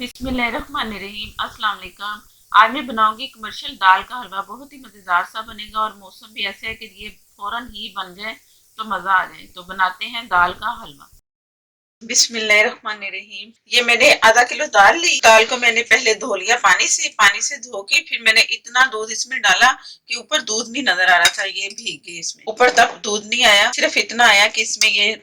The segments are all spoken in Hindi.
बिस्मिल्लाहिर्रहमानिर्रहीम। अस्सलाम वालेकुम। आज मैं बनाऊंगी कमर्शियल दाल का हलवा। बहुत ही मज़ेदार सा बनेगा और मौसम भी ऐसा है कि ये फौरन ही बन जाए तो मज़ा आ जाए। तो बनाते हैं दाल का हलवा। बिस्मिल्लाहिर्रहमानिर्रहीम। ये मैंने आधा किलो दाल ली। दाल को मैंने पहले धो लिया पानी से धो के फिर मैंने इतना दूध इसमें डाला कि ऊपर दूध नहीं नजर आ रहा था। ये भीग गई, इसमें ऊपर तक दूध नहीं आया, सिर्फ इतना आया कि इसमें ये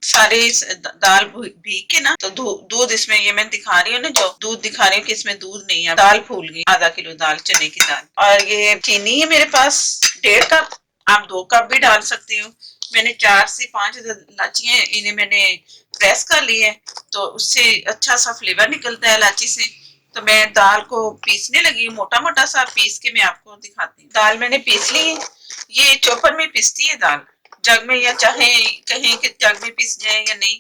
सारे दाल भीग के ना, तो दूध इसमें ये मैं दिखा रही हूँ ना, जो दूध दिखा रही हूँ कि इसमें दूध नहीं है। दाल फूल गई। आधा किलो दाल, चने की दाल। और ये चीनी है मेरे पास 1.5 कप। आप 2 कप भी डाल सकते हो। मैंने 4 से 5 इलायचियां, इन्हें मैंने प्रेस कर ली है, तो उससे अच्छा सा फ्लेवर निकलता है इलायची से। तो मैं दाल को पीसने लगी हूँ, मोटा मोटा सा पीस के मैं आपको दिखाती हूँ। दाल मैंने पीस ली है। ये चॉपर में पिसती है दाल, जग में, या चाहे कहें कि जग में पिस जाए या नहीं,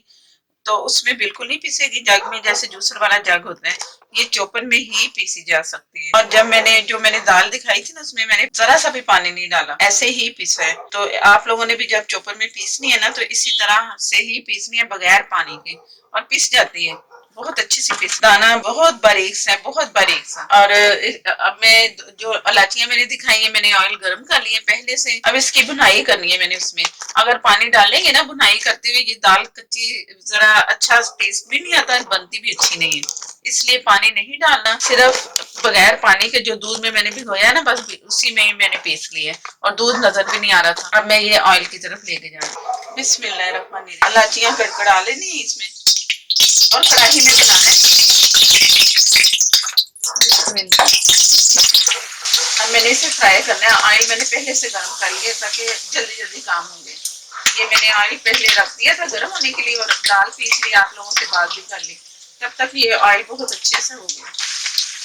तो उसमें बिल्कुल नहीं पिसेगी। जग में जैसे जूसर वाला जग होता है, ये चॉपर में ही पीसी जा सकती है। और जब मैंने दाल दिखाई थी ना, उसमें मैंने जरा सा भी पानी नहीं डाला, ऐसे ही पीसा है। तो आप लोगों ने भी जब चॉपर में पीसनी है ना, तो इसी तरह से ही पीसनी है, बगैर पानी के, और पिस जाती है बहुत अच्छी सी पीस। दाना बहुत बारीक सा है, बहुत बारीक सा। और अब मैं जो इलायचियां मैंने दिखाई है, मैंने ऑयल गर्म कर लिया पहले से। अब इसकी भुनाई करनी है मैंने उसमें। अगर पानी डालेंगे ना भुनाई करते हुए, ये दाल कच्ची, जरा अच्छा टेस्ट भी नहीं आता, बनती भी अच्छी नहीं है। इसलिए पानी नहीं डालना, सिर्फ बगैर पानी के जो दूध में मैंने भिगोया ना, बस उसी में ही मैंने पीस लिया है, और दूध नजर भी नहीं आ रहा था। अब मैं ये ऑयल की तरफ लेके जा रही हूँ। बिस्मिल्लाहिर्रहमानिर्रहीम। इलायचियां कड़कड़ा लेनी है इसमें, और कढ़ाई में बनाना है। अब मैंने इसे फ्राई करना है। ऑयल मैंने पहले से गर्म कर लिया ताकि जल्दी जल्दी काम हो जाए। ये मैंने ऑयल पहले रख दिया था गर्म होने के लिए, और दाल पीस ली, आप लोगों से बात भी कर ली। तब तक ये ऑयल बहुत अच्छे से हो गया।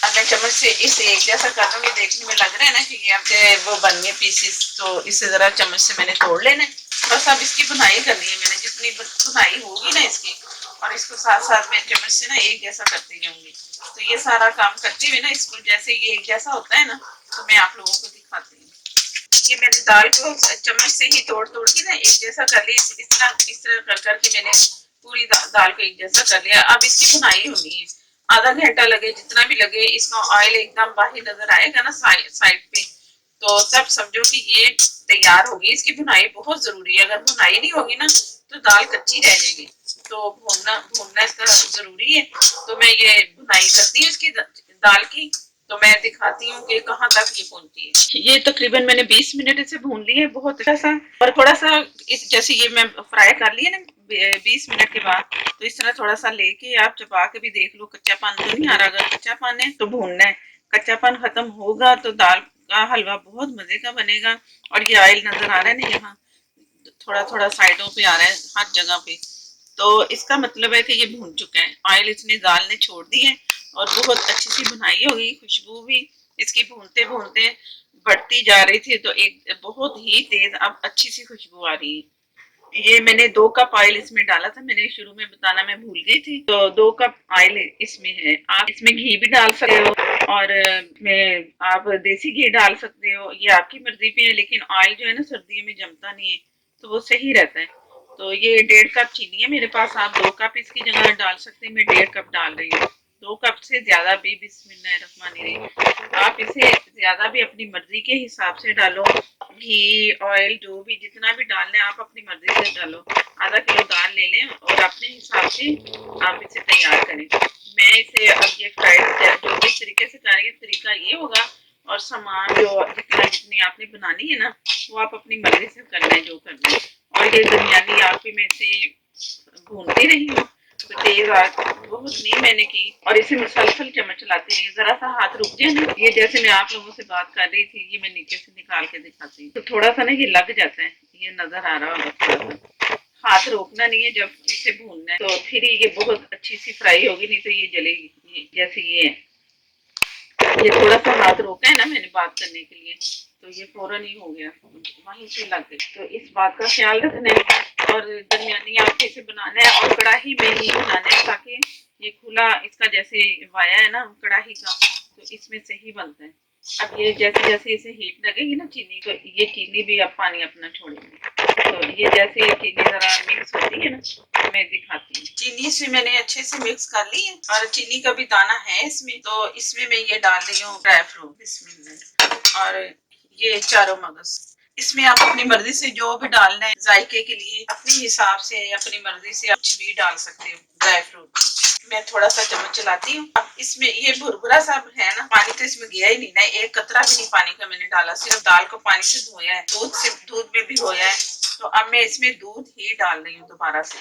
अब मैं चम्मच से इसे एक जैसा कर दूंगी। देखने में लग रहा है ना कि ये अब वो बन गए पीसेस, तो इसे जरा चम्मच से मैंने तोड़ लेना है। बस अब इसकी बुनाई करनी है मैंने, जितनी बुनाई होगी ना इसकी, और इसको साथ साथ मैं चम्मच से ना एक जैसा करती जाऊंगी। तो ये सारा काम करते हुए ना, इसको जैसे ये एक जैसा होता है ना, तो मैं आप लोगों को दिखाती हूँ। ये मैंने दाल को चम्मच से ही तोड़ तोड़ के ना एक जैसा कर लिया। इस तरह कर करके मैंने पूरी दाल को एक जैसा कर लिया। अब इसकी बुनाई होनी है। आधा घंटा लगे, जितना भी लगे, इसका ऑयल एकदम बाहर नजर आएगा ना साइड पे, तो तब समझो कि ये तैयार होगी। इसकी भुनाई बहुत जरूरी है। अगर भुनाई नहीं होगी ना, तो दाल कच्ची रह जाएगी। तो भूनना इसका जरूरी है। तो मैं ये भुनाई करती हूँ इसकी दाल की। तो मैं दिखाती हूँ कि कहाँ तक ये पहुंची है। ये तकरीबन मैंने 20 मिनट इसे भून लिया है, बहुत अच्छा सा। और थोड़ा सा जैसे ये मैं फ्राई कर लिया ना 20 मिनट के बाद, तो इस तरह थोड़ा सा लेके आप चबा के भी देख लो, कच्चापन तो नहीं आ रहा। अगर कच्चापन है तो भूनना है। कच्चापन खत्म होगा तो दाल का हलवा बहुत मजे का बनेगा। और ये ऑयल नजर आ रहा है ना, यहाँ थोड़ा थोड़ा साइडों पे आ रहा है, हर जगह पे, तो इसका मतलब है कि ये भून चुका है। ऑयल इसने दाल ने छोड़ दी है, और बहुत अच्छी सी बुनाई होगी। खुशबू भी इसकी भूनते भूनते बढ़ती जा रही थी, तो एक बहुत ही तेज अब अच्छी सी खुशबू आ रही है। ये मैंने 2 कप ऑयल इसमें डाला था, मैंने शुरू में बताना मैं भूल गई थी। तो 2 कप ऑयल इसमें है। आप इसमें घी भी डाल सकते हो, और में आप देसी घी डाल सकते हो, ये आपकी मर्जी पे है। लेकिन ऑयल जो है ना, सर्दियों में जमता नहीं है, तो वो सही रहता है। तो ये 1.5 कप चीनी है मेरे पास। आप 2 कप इसकी जगह डाल सकते हैं, मैं 1.5 कप डाल रही हूँ। 2 कप से ज्यादा भी बिस्मिल्लाहिर्रहमानिर्रहीम। आप इसे ज्यादा भी अपनी मर्जी के हिसाब से डालो। घी, ऑयल, जो भी जितना भी डालना है आप अपनी मर्जी से डालो। आधा किलो दाल ले लें, और अपने हिसाब से आप इसे तैयार करें। मैं इसे अब ये फ्राइड जो जिस तरीके से करेंगे, तरीका ये होगा। और सामान जो जितनी आपने बनानी है ना, वो आप अपनी मर्जी से करना है, जो करना है। और ये दरमियानी आग पे मैं इसे भूनती रही हूँ, तो तेज आग बहुत नहीं मैंने की, और इसे मुसलसल चम्मच चलाती रही। जरा सा हाथ रुक जाए ना, ये जैसे मैं आप लोगों से बात कर रही थी, ये मैं नीचे से निकाल के दिखाती हूँ, तो थोड़ा सा ना ये लग जाता है, ये नजर आ रहा होगा थोड़ा सा। हाथ रोकना नहीं है जब इसे भूनना है, तो फिर ये बहुत अच्छी सी फ्राई होगी, नहीं तो ये जलेगी। जैसे ये है, ये थोड़ा सा हाथ रोका है ना मैंने बात करने के लिए, तो ये फौरन ही हो गया, वहीं से लग गई। तो इस बात का ख्याल रखना है, और दरमियानी आंच से बनाना है, और कढ़ाई में ही बनाना है, ताकि ये खुला इसका जैसे वाया है ना कढ़ाई का, तो इसमें से ही बनता है। अब ये जैसे जैसे इसे हीट लगेगी ना चीनी को, ये चीनी भी अब पानी अपना छोड़ेगी। तो ये जैसे चीनी जरा मिक्स होती है ना, मैं दिखाती हूँ। चीनी इसमें मैंने अच्छे से मिक्स कर ली है और चीनी का भी दाना है इसमें, तो इसमें मैं ये डाल रही हूँ ड्राई फ्रूट इसमें, और ये चारों मगज। इसमें आप अपनी मर्जी से जो भी डालना है जायके के लिए अपने हिसाब से अपनी मर्जी से कुछ भी डाल सकते हो ड्राई फ्रूट। मैं थोड़ा सा चम्मच चलाती हूँ। अब इसमें ये भुरभुरा सा है ना, पानी तो इसमें गया ही नहीं ना, एक कतरा भी नहीं पानी का मैंने डाला, सिर्फ दाल को पानी से धोया है, दूध में भी धोया है। तो अब मैं इसमें दूध ही डाल रही हूँ दोबारा से,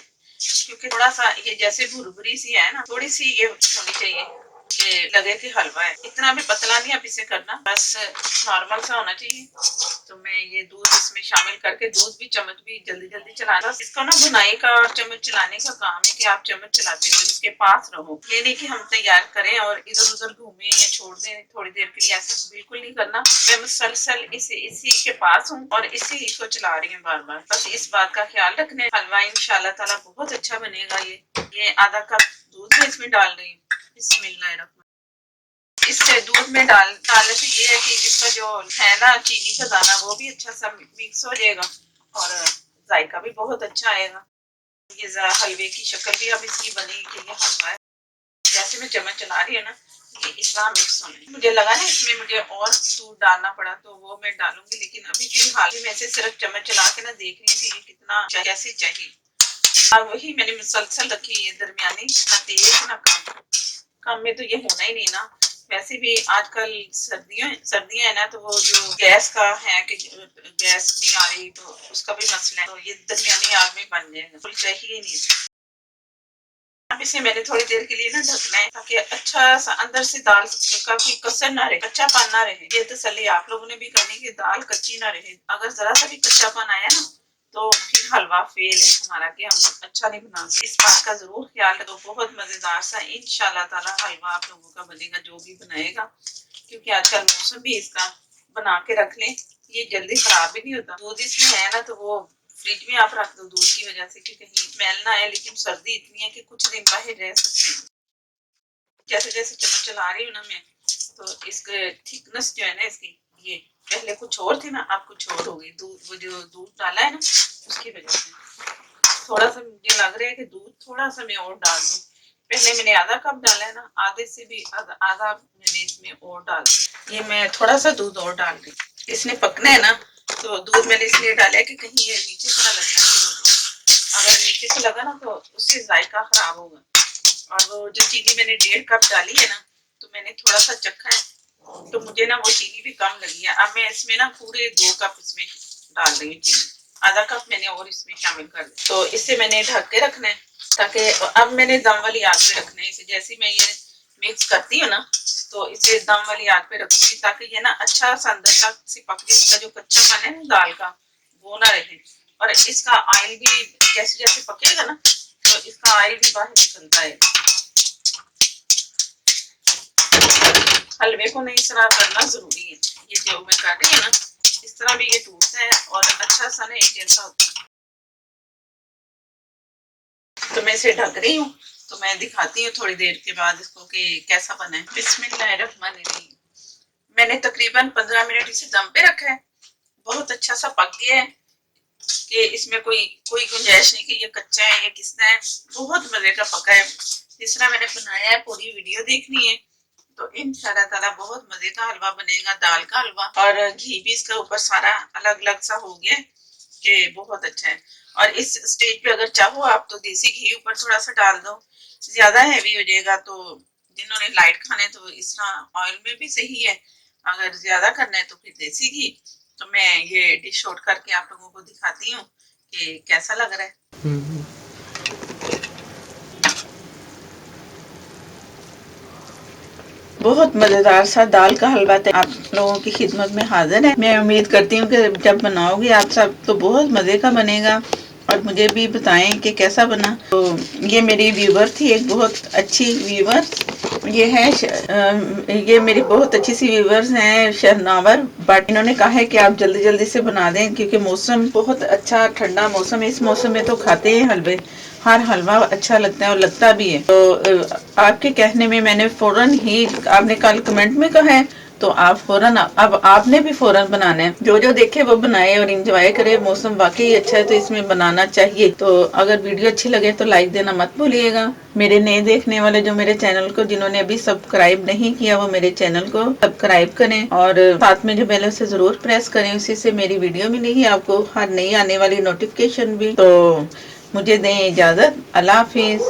क्योंकि थोड़ा सा ये जैसे भुरभुरी सी है ना, थोड़ी सी ये होनी चाहिए कि लगे कि हलवा है। इतना भी पतला नहीं आप इसे करना, बस नॉर्मल सा होना चाहिए। तो मैं ये दूध इसमें शामिल करके, दूध भी चम्मच भी जल्दी जल्दी चलाना। इसका ना बुनाई का और चम्मच चलाने का काम है कि आप चम्मच चलाते रहो, इसके पास रहो। ये नहीं कि हम तैयार करें और इधर उधर घूमें या छोड़ दें थोड़ी देर के लिए, ऐसा बिल्कुल नहीं करना। मैं मुसलसल इसी के पास हूँ और इसी को चला रही हूँ बार बार। बस इस बात का ख्याल रखना। हलवा इंशाल्लाह ताला बहुत अच्छा बनेगा। ये आधा कप दूध में इसमें डाल रही हूँ। बिस्मिल्लाहिर्रहमानिर्रहीम। इससे दूध में डालने से ये है कि इसका जो है ना चीनी का दाना, वो भी अच्छा सा मिक्स हो जाएगा और जायका भी बहुत अच्छा आएगा। ये जरा हलवे की शक्ल भी अब इसकी बनेगी कि ये हलवा है। जैसे मैं चम्मच चला रही है ना, ये इस तरह मिक्स होने। मुझे लगा ना इसमें मुझे और दूध डालना पड़ा, तो वो मैं डालूंगी, लेकिन अभी फिलहाल मैं सिर्फ चम्मच चला के ना देख रही हूँ कि ये कितना कैसे चाहिए। और वही मैंने मुसलसल रखी है दरमियानी, ना तेज ना कम में तो ये होना ही नहीं ना। वैसे भी आजकल सर्दियां है ना, तो वो जो गैस का है कि गैस नहीं आ रही, तो उसका भी मसला है। तो ये दरमियानी आग में बन जाएगा, फुल चाहिए नहीं। अब इसे मैंने थोड़ी देर के लिए ना ढकना है, ताकि अच्छा सा अंदर से दाल का कोई कसर ना रहे, कच्चापन ना रहे। ये तसल्ली आप लोगों ने भी करनी कि दाल कच्ची ना रहे। अगर जरा सा भी कच्चापन आया ना, तो फिर हलवा फेल है हमारा, कि हम अच्छा नहीं बना सकते। इस बात का जरूर ख्याल रखो। बहुत मजेदार सा इंशाल्लाह ताला हलवा आप लोगों का बनेगा, जो भी बनाएगा, क्योंकि आजकल मौसम भी इसका। बना के रख लें, ये जल्दी खराब भी नहीं होता। दूध इसमें है ना, तो वो फ्रिज में आप रख दो दूध की वजह से कि कहीं स्मेल ना आए। लेकिन सर्दी इतनी है कि कुछ दिन बाहर रह सकते हैं। जैसे जैसे चम्मच चला रही हूँ ना मैं, तो इसके थिकनेस जो है ना इसकी, ये पहले कुछ और थी ना, अब कुछ और हो गई। दूध, वो जो दूध डाला है ना, उसकी वजह से थोड़ा सा मुझे लग रहा है कि दूध थोड़ा सा मैं और डाल दूं। पहले मैंने आधा कप डाला है ना, आधे से भी आधा मैंने इसमें और डाल दिया। ये मैं थोड़ा सा दूध और डाल दी। इसने पकना है ना, तो दूध मैंने इसलिए डाला है कि कहीं ये नीचे से ना लगना शुरू हो जाए। अगर नीचे से लगा ना, तो उससे जायका खराब होगा। और वो जो चीनी मैंने 1.5 कप डाली है ना, तो मैंने थोड़ा सा चखा है, तो मुझे ना वो चीनी भी कम लगी है। अब मैं इसमें ना पूरे 2 कप इसमें डाल रही हूँ चीनी। आधा कप मैंने और इसमें शामिल कर दिया। तो इसे मैंने ढक के रखना है, ताकि अब मैंने दम वाली आग पे रखना है इसे। जैसे मैं ये मिक्स करती हूँ ना, तो इसे दम वाली आग पे रखूंगी, ताकि ये ना अच्छा सा अंदर तक से पक जाए। इसका जो कच्चापन है ना दाल का, वो ना रहे। और इसका ऑयल भी जैसे जैसे पकेगा ना, तो इसका ऑयल भी बाहर निकलता है। हलवे को नहीं इस तरह करना जरूरी है। ये जो मैं कर रही है ना, इस तरह भी ये टूटता है और अच्छा सा ना एक जैसा होता है। तो मैं इसे ढक रही हूँ, तो मैं दिखाती हूँ थोड़ी देर के बाद इसको कि कैसा बना है। बिस्मिल्लाहिर्रहमानिर्रहीम। मैंने तकरीबन 15 मिनट इसे दम पे रखा है। बहुत अच्छा सा पक गया है कि इसमें कोई गुंजाइश नहीं कि ये कच्चा है या किसना है। बहुत मजे का पका है। जिस तरह मैंने बनाया है, पूरी वीडियो देखनी है, तो इंशाल्लाह ताला बहुत मजे का हलवा बनेगा, दाल का हलवा। और घी भी इसका ऊपर सारा अलग अलग सा हो गया कि बहुत अच्छा है। और इस स्टेज पे अगर चाहो आप तो देसी घी ऊपर थोड़ा सा डाल दो। ज्यादा हैवी हो जाएगा, तो जिन्होंने लाइट खाने तो इस तरह ऑयल में भी सही है। अगर ज्यादा करना है तो फिर देसी घी। तो मैं ये डिश आउट करके आप लोगों को दिखाती हूँ कि कैसा लग रहा है। बहुत मजेदार सा दाल का हलवा आप लोगों की खिदमत में हाजिर है। मैं उम्मीद करती हूँ कि जब बनाओगे आप सब तो बहुत मजे का बनेगा, और मुझे भी बताएं कि कैसा बना। तो ये मेरी व्यूवर थी, एक बहुत अच्छी व्यूवर। ये है ये मेरी बहुत अच्छी सी व्यूवर्स हैं, शहनावर बट। इन्होंने कहा है कि आप जल्दी जल्दी से बना दें, क्योंकि मौसम बहुत अच्छा ठंडा मौसम है। इस मौसम में तो खाते हैं हलवे, हर हलवा अच्छा लगता है और लगता भी है। तो आपके कहने में मैंने फौरन ही, आपने कल कमेंट में कहा है, तो आप फौरन, अब आपने भी फौरन बनाना है। जो जो देखे वो बनाए और एंजॉय करे। मौसम वाकई अच्छा है तो इसमें बनाना चाहिए। तो अगर वीडियो अच्छी लगे तो लाइक देना मत भूलिएगा। मेरे नए देखने वाले जो मेरे चैनल को जिन्होंने अभी सब्सक्राइब नहीं किया वो मेरे चैनल को सब्सक्राइब करें और साथ में जो बेल है उसे जरूर प्रेस करें। उसी से मेरी वीडियो मिलेगी आपको, हर नई आने वाली नोटिफिकेशन भी। तो मुझे दें इजाजत। अल्लाह हाफिज।